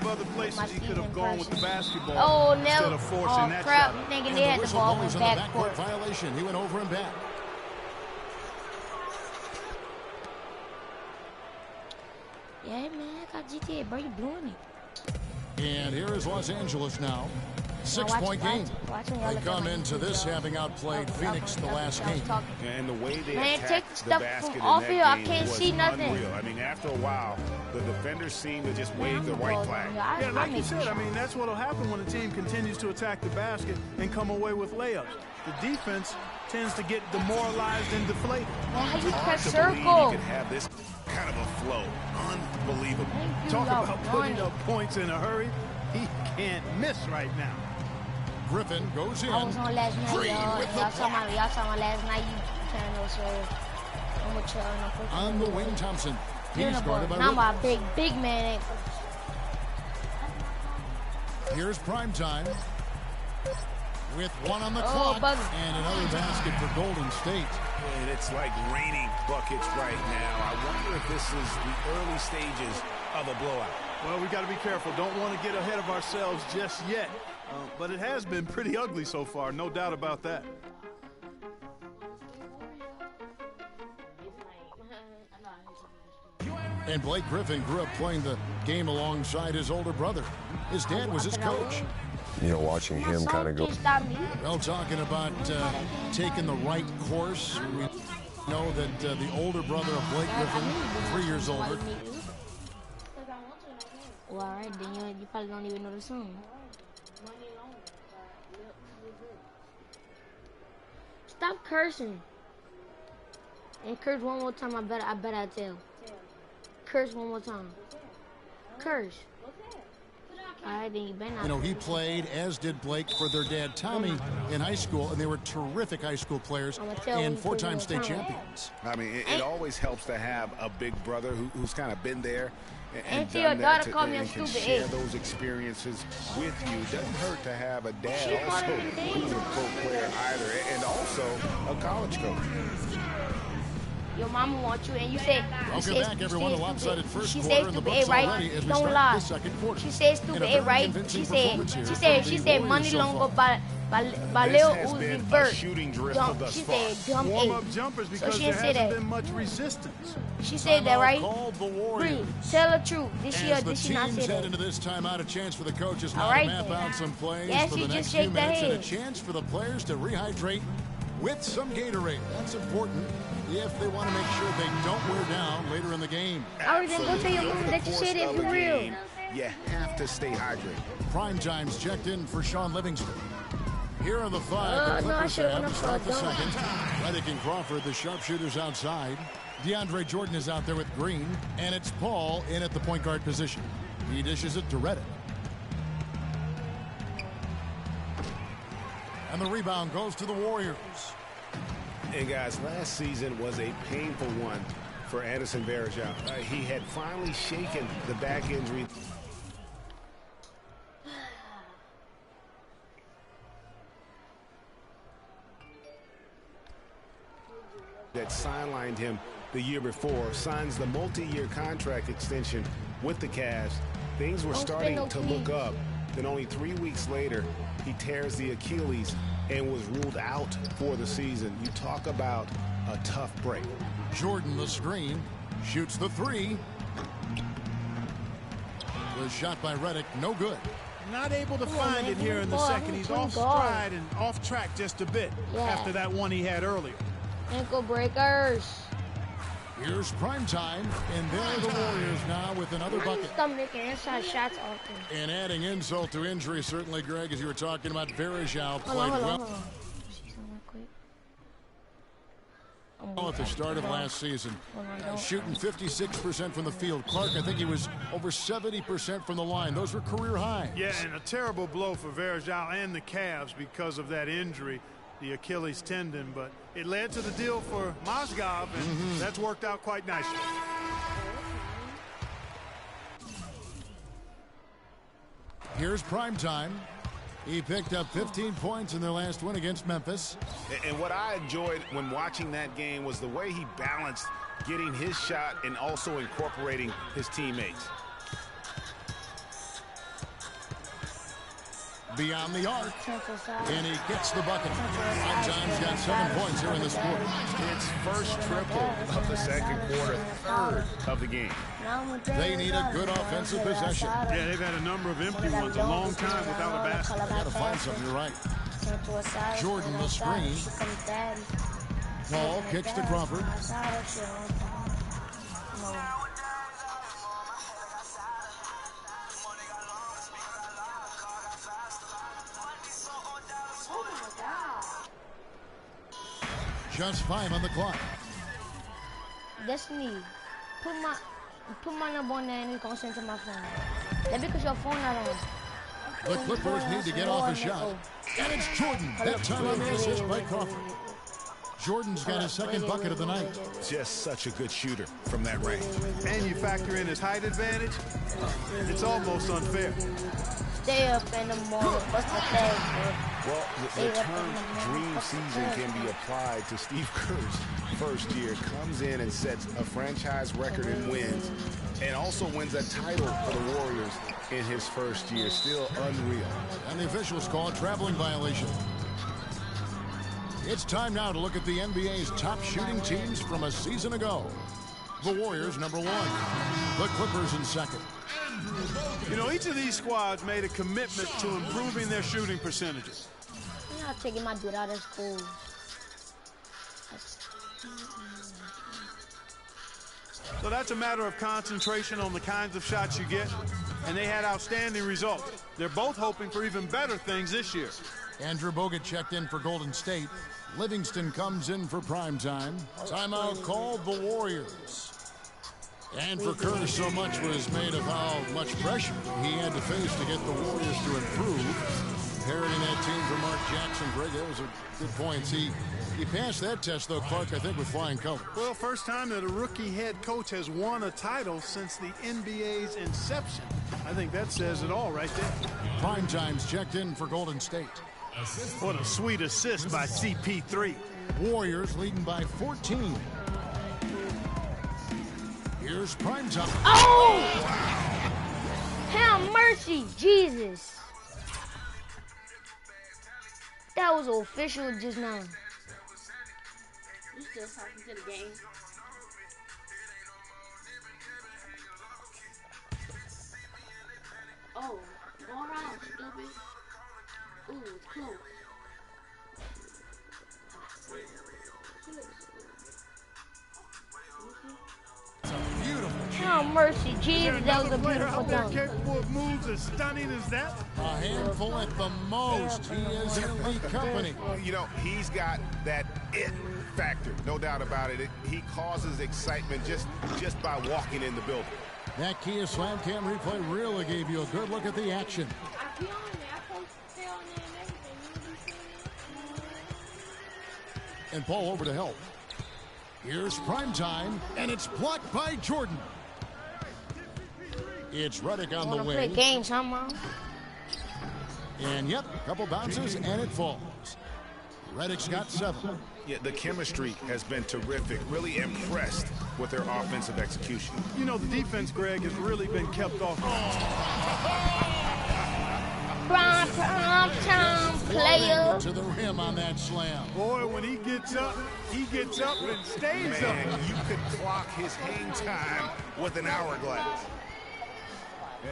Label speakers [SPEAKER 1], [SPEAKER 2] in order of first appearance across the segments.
[SPEAKER 1] of other places he could have gone with the basketball
[SPEAKER 2] Oh,
[SPEAKER 1] instead
[SPEAKER 2] no.
[SPEAKER 1] of forcing that
[SPEAKER 2] crap.
[SPEAKER 1] shot.
[SPEAKER 2] Thinking they had the ball in the backcourt.
[SPEAKER 3] Violation. He went over and back.
[SPEAKER 2] Yeah, man, I got GTA, bro. You blowing it.
[SPEAKER 3] And here is Los Angeles now. 6-point game. They come into this having outplayed Phoenix the last game.
[SPEAKER 4] And the way they
[SPEAKER 2] Man, take
[SPEAKER 4] attacked
[SPEAKER 2] the
[SPEAKER 4] the
[SPEAKER 2] stuff
[SPEAKER 4] basket
[SPEAKER 2] from
[SPEAKER 4] in
[SPEAKER 2] off
[SPEAKER 4] that
[SPEAKER 2] here. I
[SPEAKER 4] game
[SPEAKER 2] can't
[SPEAKER 4] was
[SPEAKER 2] see nothing.
[SPEAKER 4] unreal. I mean, after a while, the defenders seem to just wave the white flag.
[SPEAKER 1] Yeah, like you said, I mean, that's what will happen when a team continues to attack the basket and come away with layups. The defense tends to get demoralized and deflated.
[SPEAKER 2] Man, how you press
[SPEAKER 4] You
[SPEAKER 2] circle?
[SPEAKER 4] could have this kind of a flow. Unbelievable.
[SPEAKER 1] Talk about putting up points in a hurry. He can't miss right now.
[SPEAKER 3] Griffin goes in.
[SPEAKER 2] I was on last night,
[SPEAKER 3] Green
[SPEAKER 2] y'all.
[SPEAKER 3] with the
[SPEAKER 2] Y'all saw my last night. You trying to show. I'm with y'all.
[SPEAKER 3] On the wing, Thompson. He's guarded by
[SPEAKER 2] Now my
[SPEAKER 3] Rivers.
[SPEAKER 2] big man.
[SPEAKER 3] Here's prime time. With one on the clock. And another basket for Golden State.
[SPEAKER 4] And it's like raining buckets right now. I wonder if this is the early stages of a blowout.
[SPEAKER 1] Well, we got to be careful. Don't want to get ahead of ourselves just yet. But it has been pretty ugly so far, no doubt about that.
[SPEAKER 3] And Blake Griffin grew up playing the game alongside his older brother. His dad was his coach.
[SPEAKER 5] You know, watching him kind of go.
[SPEAKER 3] Well, talking about taking the right course, we know that the older brother of Blake Griffin, 3 years older.
[SPEAKER 2] Well, all right, then you probably don't even know the song. Stop cursing. And curse one more time. I bet I tell. Curse one more time. Curse. All right, then you better not.
[SPEAKER 3] You know, he played, as did Blake, for their dad, Tommy, in high school, and they were terrific high school players and 4-time state champions.
[SPEAKER 4] I mean, it always helps to have a big brother who's kind of been there and
[SPEAKER 2] your
[SPEAKER 4] done
[SPEAKER 2] daughter
[SPEAKER 4] that
[SPEAKER 2] called me a
[SPEAKER 4] and can
[SPEAKER 2] stupid
[SPEAKER 4] share
[SPEAKER 2] egg.
[SPEAKER 4] those experiences with you. Doesn't hurt to have a dad
[SPEAKER 2] She called
[SPEAKER 4] also
[SPEAKER 2] him an
[SPEAKER 4] who's a pro player either, and also a college coach.
[SPEAKER 2] Your mama wants you, and you say.
[SPEAKER 3] Welcome back, everyone. The lopsided first
[SPEAKER 2] She
[SPEAKER 3] quarter
[SPEAKER 2] said
[SPEAKER 3] in the
[SPEAKER 2] stupid
[SPEAKER 3] books
[SPEAKER 2] A, right?
[SPEAKER 3] already as we
[SPEAKER 2] Don't
[SPEAKER 3] start
[SPEAKER 2] lie.
[SPEAKER 3] the second quarter.
[SPEAKER 2] She said stupid A, right? She said
[SPEAKER 3] Warriors so
[SPEAKER 2] money
[SPEAKER 3] far.
[SPEAKER 2] long by
[SPEAKER 4] This
[SPEAKER 2] Lil
[SPEAKER 4] has
[SPEAKER 2] Uzi
[SPEAKER 4] been a
[SPEAKER 2] Vert.
[SPEAKER 4] shooting drill thus
[SPEAKER 2] She
[SPEAKER 4] far.
[SPEAKER 2] said dumb
[SPEAKER 1] Warm-up
[SPEAKER 2] A.
[SPEAKER 1] jumpers
[SPEAKER 2] So
[SPEAKER 1] because
[SPEAKER 2] she
[SPEAKER 1] there
[SPEAKER 2] didn't say
[SPEAKER 1] hasn't
[SPEAKER 2] that.
[SPEAKER 1] been much resistance.
[SPEAKER 2] She said that,
[SPEAKER 3] Timeout
[SPEAKER 2] right?
[SPEAKER 3] called the
[SPEAKER 2] Bree,
[SPEAKER 3] Warriors.
[SPEAKER 2] tell the truth. Did she
[SPEAKER 3] As the
[SPEAKER 2] she not
[SPEAKER 3] teams
[SPEAKER 2] say
[SPEAKER 3] head
[SPEAKER 2] that?
[SPEAKER 3] into this timeout, a chance for the coaches now
[SPEAKER 2] All right,
[SPEAKER 3] to map
[SPEAKER 2] then.
[SPEAKER 3] out some plays
[SPEAKER 2] Yeah,
[SPEAKER 3] for
[SPEAKER 2] she
[SPEAKER 3] the
[SPEAKER 2] just
[SPEAKER 3] next
[SPEAKER 2] shake
[SPEAKER 3] few
[SPEAKER 2] the
[SPEAKER 3] minutes, and a
[SPEAKER 2] head.
[SPEAKER 3] chance for the players to rehydrate with some Gatorade. That's important if they want to make sure they don't wear down later in the game.
[SPEAKER 2] All right, then go tell your mom that you said it for real.
[SPEAKER 4] You have to stay hydrated.
[SPEAKER 3] Prime time's checked in for Sean Livingston. Here are the five. The
[SPEAKER 2] no, I
[SPEAKER 3] Clippers
[SPEAKER 2] should've
[SPEAKER 3] have
[SPEAKER 2] went
[SPEAKER 3] to
[SPEAKER 2] up
[SPEAKER 3] start the
[SPEAKER 2] for a
[SPEAKER 3] second. Redick and Crawford, the sharpshooters outside. DeAndre Jordan is out there with Green, and it's Paul in at the point guard position. He dishes it to Redick. And the rebound goes to the Warriors.
[SPEAKER 4] And guys, last season was a painful one for Anderson Varejao. He had finally shaken the back injury that sidelined him the year before, signs the multi-year contract extension with the Cavs. Things were starting to look up. Then only 3 weeks later, he tears the Achilles and was ruled out for the season. You talk about a tough break.
[SPEAKER 3] Jordan, the screen, shoots the three. Was shot by Redick, no good.
[SPEAKER 1] Not able to find it here in the second. He's off stride and off track just a bit after that one he had earlier.
[SPEAKER 2] Ankle breakers.
[SPEAKER 3] Here's prime time, and there are the Warriors now with another bucket.
[SPEAKER 2] Stop making inside shots often.
[SPEAKER 3] And adding insult to injury, certainly, Greg, as you were talking about, Varejao played
[SPEAKER 2] Hold
[SPEAKER 3] well
[SPEAKER 2] on.
[SPEAKER 3] at the start of last season. Shooting 56% from the field. Clark, I think he was over 70% from the line. Those were career highs.
[SPEAKER 1] Yeah, and a terrible blow for Varejao and the Cavs because of that injury, the Achilles tendon, but it led to the deal for Mozgov, and that's worked out quite nicely.
[SPEAKER 3] Here's prime time. He picked up 15 points in their last win against Memphis.
[SPEAKER 4] And what I enjoyed when watching that game was the way he balanced getting his shot and also incorporating his teammates.
[SPEAKER 3] beyond the arc, and he gets the bucket. Primetime got 7 points here in this quarter.
[SPEAKER 4] It's first triple of the second quarter, third of the game.
[SPEAKER 3] They need a good offensive possession.
[SPEAKER 1] Yeah, they've had a number of empty ones, a long time without a basket.
[SPEAKER 3] Got to find something, you're right. Jordan the screen. Paul kicks to Crawford. Just 5 on the clock.
[SPEAKER 2] Destiny, put my number on there and it's gonna send to my phone. That's because your phone not on.
[SPEAKER 3] The Clippers need to get off a shot. And it's Jordan. That time on the assist by Crawford. Jordan's got his second bucket of the night.
[SPEAKER 4] Just such a good shooter from that range.
[SPEAKER 1] And you factor in his height advantage, it's almost unfair.
[SPEAKER 2] Stay up in the morning. What's the thing?
[SPEAKER 4] Well, the term dream season can be applied to Steve Kerr's first year. Comes in and sets a franchise record in wins and also wins a title for the Warriors in his first year. Still unreal.
[SPEAKER 3] And the officials call a traveling violation. It's time now to look at the NBA's top shooting teams from a season ago. The Warriors, number 1. The Clippers in second.
[SPEAKER 1] You know, each of these squads made a commitment to improving their shooting percentages.
[SPEAKER 2] I'm not taking my dude out of school.
[SPEAKER 1] So that's a matter of concentration on the kinds of shots you get, and they had outstanding results. They're both hoping for even better things this year.
[SPEAKER 3] Andrew Bogut checked in for Golden State. Livingston comes in for primetime. Timeout called the Warriors. And for Kerr, so much was made of how much pressure he had to face to get the Warriors to improve. Inheriting that team from Mark Jackson. Greg, that was a good point. He passed that test, though, Clark, I think, with flying colors.
[SPEAKER 1] Well, first time that a rookie head coach has won a title since the NBA's inception. I think that says it all right there.
[SPEAKER 3] Primetime's checked in for Golden State.
[SPEAKER 1] What a sweet assist by CP3.
[SPEAKER 3] Warriors leading by 14. Here's Primetime.
[SPEAKER 2] Oh! Have mercy, Jesus. That was official just now.
[SPEAKER 6] You still talking to the game? Oh, go around, stupid. Ooh, it's close.
[SPEAKER 2] Oh, mercy, Jesus, that was a beautiful dunk.
[SPEAKER 1] Capable of moves as stunning as that?
[SPEAKER 3] A handful at the most. He is in elite company.
[SPEAKER 4] You know, he's got that it factor, no doubt about it. He causes excitement just by walking in the building.
[SPEAKER 3] That Kia Slam Cam replay really gave you a good look at the action.
[SPEAKER 6] I be on there. I post stay on there and everything.
[SPEAKER 3] And Paul over to help. Here's Primetime, and it's blocked by Jordan. It's Redick on the
[SPEAKER 2] Wanna play
[SPEAKER 3] wing.
[SPEAKER 2] games, huh, Mom?
[SPEAKER 3] And yep, a couple bounces, and it falls. Redick's got 7.
[SPEAKER 4] Yeah, the chemistry has been terrific. Really impressed with their offensive execution.
[SPEAKER 1] You know, the defense, Greg, has really been kept off.
[SPEAKER 2] Prime time player.
[SPEAKER 3] To the rim on that slam.
[SPEAKER 1] Boy, when he gets up and stays up.
[SPEAKER 4] Man, you could clock his hang time with an hourglass.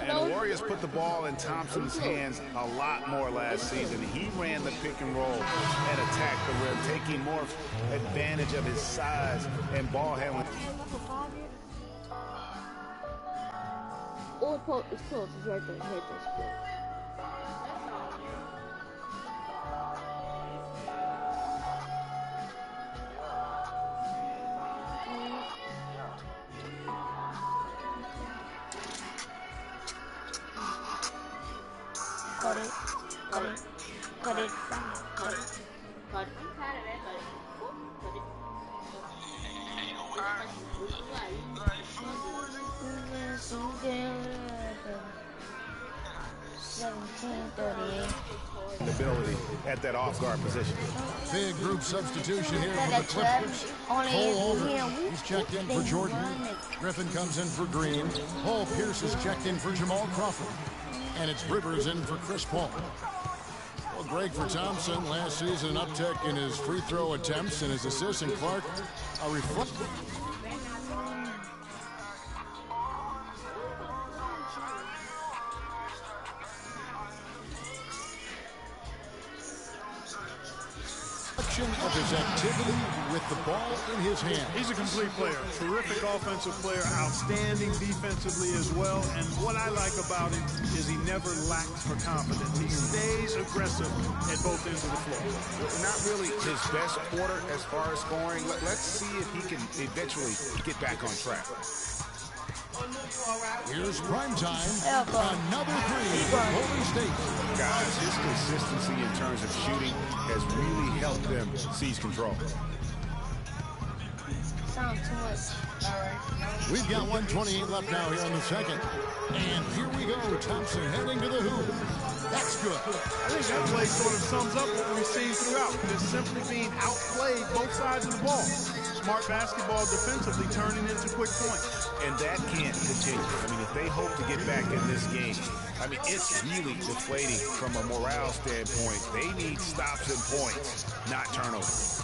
[SPEAKER 4] And the Warriors put the ball in Thompson's hands a lot more last season. He ran the pick and roll and attacked the rim, taking more advantage of his size and ball handling.
[SPEAKER 6] Oh, it's close. It's right there. Hit this close.
[SPEAKER 2] Cut it. Cut it. Cut it.
[SPEAKER 6] Cut it. Cut it. I'm tired of that. Cut it.
[SPEAKER 4] Ability at that off-guard position.
[SPEAKER 3] Big group substitution here for the Clippers. Cole Aldridge, he's checked in for Jordan. Griffin comes in for Green. Paul Pierce is checked in for Jamal Crawford. And it's Rivers in for Chris Paul. Well, Greg, for Thompson, last season an uptick in his free throw attempts and his assists, and Clark a reflection. Of his activity with the ball in his hand.
[SPEAKER 1] He's a complete player, terrific offensive player, outstanding defensively as well. And what I like about him is he never lacks for confidence. He stays aggressive at both ends of the floor.
[SPEAKER 4] Not really his best quarter as far as scoring. Let's see if he can eventually get back on track.
[SPEAKER 3] Here's prime time. Another three for Golden State.
[SPEAKER 4] Guys, his consistency in terms of shooting has really helped them seize control.
[SPEAKER 2] Sounds too much.
[SPEAKER 3] We've got 1:28 left now here in the second. And here we go. Thompson heading to the hoop. That's good.
[SPEAKER 1] I think that play sort of sums up what we've seen throughout. Just simply being outplayed both sides of the ball. Smart basketball defensively turning into quick points.
[SPEAKER 4] And that can't continue. I mean, if they hope to get back in this game, I mean, it's really deflating from a morale standpoint. They need stops and points, not turnovers.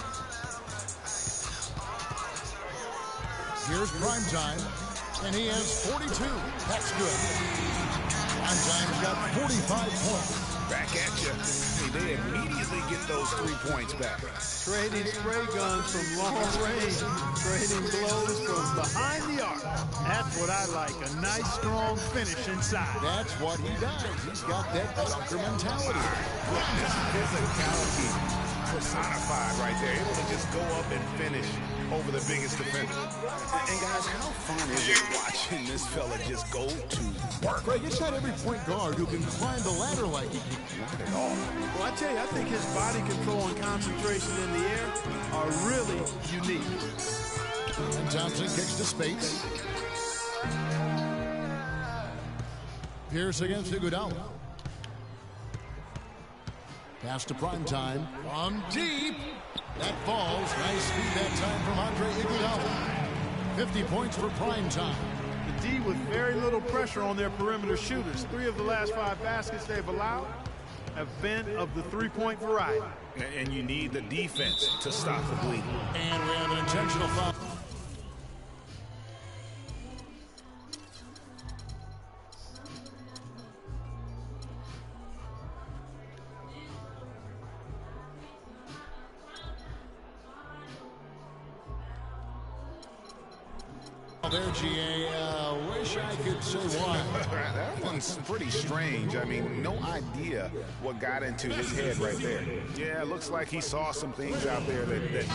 [SPEAKER 3] Here's prime time, and he has 42. That's good. Prime time's got 45 points.
[SPEAKER 4] Back at you. They immediately get those 3 points back.
[SPEAKER 1] Trading spray guns from long range, trading blows from behind the arc. That's what I like, a nice, strong finish inside.
[SPEAKER 3] That's what he does. He's got that dunker mentality.
[SPEAKER 4] Look, this physicality personified right there. Able to just go up and finish over the biggest defender. And guys, how fun is it watching this fella just go to work?
[SPEAKER 3] Greg, it's not every point guard who can climb the ladder like he can.
[SPEAKER 4] Not at all.
[SPEAKER 1] Well, I tell you, I think his body control and concentration in the air are really unique.
[SPEAKER 3] And Thompson kicks to Spates. Pierce against Iguodala. Pass to prime time. From deep. That falls. Nice feed that time from Andre Iguodala. 50 points for prime time.
[SPEAKER 1] The D with very little pressure on their perimeter shooters. 3 of the last 5 baskets they've allowed have been of the three-point variety.
[SPEAKER 4] And you need the defense to stop the bleeding.
[SPEAKER 3] And we have an intentional foul. There, GA, wish I could say why.
[SPEAKER 4] That one's pretty strange. I mean, no idea what got into his head right there. Yeah, it looks like he saw some things out there that need to be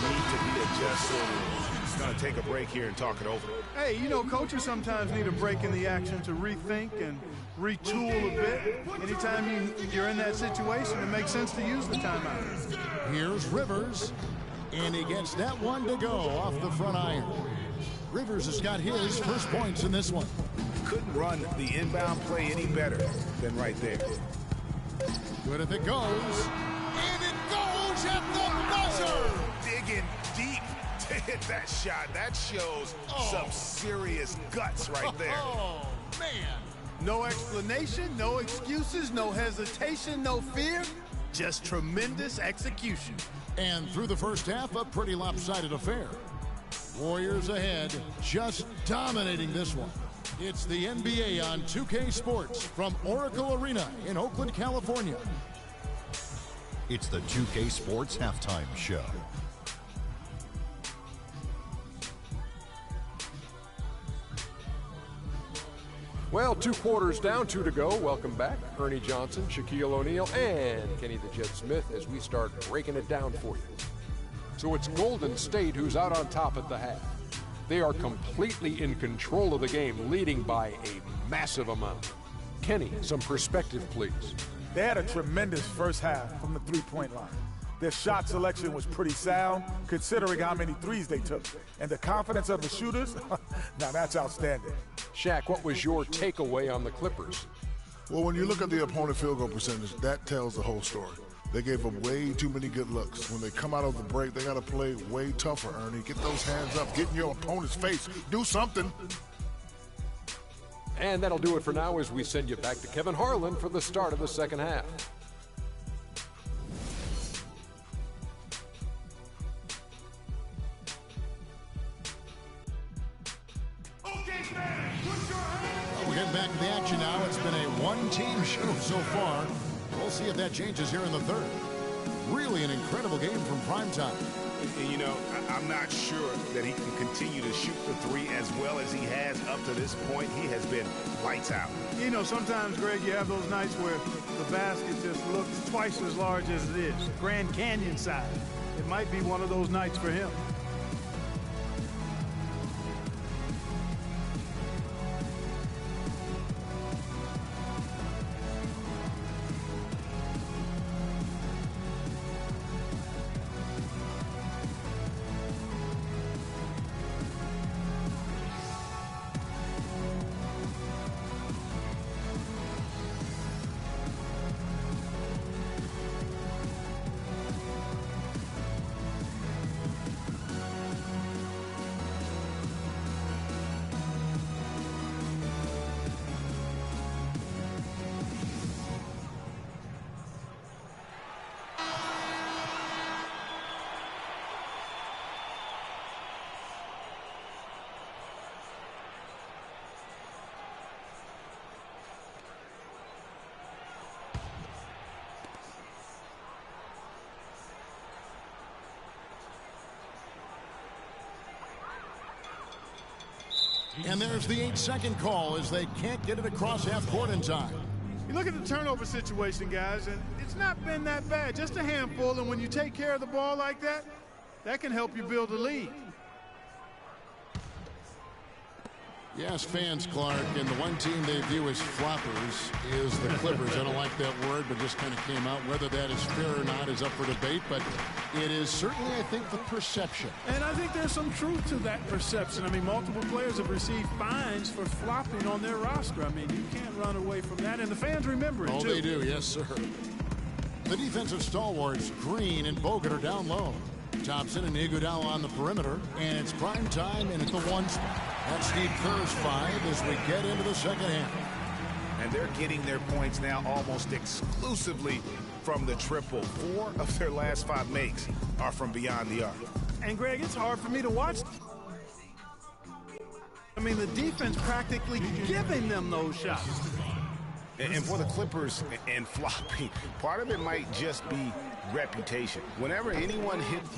[SPEAKER 4] adjusted. He's going to take a break here and talk it over.
[SPEAKER 1] Hey, you know, coaches sometimes need a break in the action to rethink and retool a bit. Anytime you're in that situation, it makes sense to use the timeout.
[SPEAKER 3] Here's Rivers, and he gets that one to go off the front iron. Rivers has got his first points in this one.
[SPEAKER 4] Couldn't run the inbound play any better than right there.
[SPEAKER 3] Good if it goes. And it goes at the buzzer.
[SPEAKER 4] Digging deep to hit that shot. That shows some serious guts right there.
[SPEAKER 3] Oh, man.
[SPEAKER 1] No explanation, no excuses, no hesitation, no fear. Just tremendous execution.
[SPEAKER 3] And through the first half, a pretty lopsided affair. Warriors ahead, just dominating this one. It's the NBA on 2K Sports from Oracle Arena in Oakland, California.
[SPEAKER 7] It's the 2K Sports Halftime Show.
[SPEAKER 8] Well, 2 quarters down, 2 to go. Welcome back, Ernie Johnson, Shaquille O'Neal, and Kenny the Jet Smith as we start breaking it down for you. So it's Golden State who's out on top at the half. They are completely in control of the game, leading by a massive amount. Kenny, some perspective, please.
[SPEAKER 9] They had a tremendous first half from the three-point line. Their shot selection was pretty sound, considering how many threes they took. And the confidence of the shooters, now that's outstanding.
[SPEAKER 8] Shaq, what was your takeaway on the Clippers?
[SPEAKER 10] Well, when you look at the opponent field goal percentage, that tells the whole story. They gave up way too many good looks. When they come out of the break, they got to play way tougher, Ernie. Get those hands up. Get in your opponent's face. Do something.
[SPEAKER 8] And that'll do it for now as we send you back to Kevin Harlan for the start of the second half.
[SPEAKER 3] one-team show so far. We'll see if that changes here in the third. Really an incredible game from primetime.
[SPEAKER 4] And, you know, I'm not sure that he can continue to shoot the three as well as he has up to this point. He has been lights out.
[SPEAKER 1] You know, sometimes, Greg, you have those nights where the basket just looks twice as large as it is. Grand Canyon size. It might be one of those nights for him.
[SPEAKER 3] And there's the 8-second call as they can't get it across half court in time.
[SPEAKER 1] You look at the turnover situation, guys, and it's not been that bad. Just a handful, and when you take care of the ball like that, that can help you build a lead.
[SPEAKER 3] Yes, fans, Clark, and the one team they view as floppers is the Clippers. I don't like that word, but just kind of came out. Whether that is fair or not is up for debate, but it is certainly, I think, the perception.
[SPEAKER 1] And I think there's some truth to that perception. I mean, multiple players have received fines for flopping on their roster. I mean, you can't run away from that, and the fans remember it,
[SPEAKER 3] too. Oh, they do, yes, sir. The defensive stalwarts, Green and Bogut, are down low. Thompson and Iguodala on the perimeter, and it's prime time and at the one spot. That's Steve Kerr's 5 as we get into the second half.
[SPEAKER 4] And they're getting their points now almost exclusively from the triple. 4 of their last 5 makes are from beyond the arc.
[SPEAKER 1] And, Greg, it's hard for me to watch. I mean, the defense practically giving them those shots.
[SPEAKER 4] And for the Clippers and flopping, part of it might just be reputation. Whenever anyone hits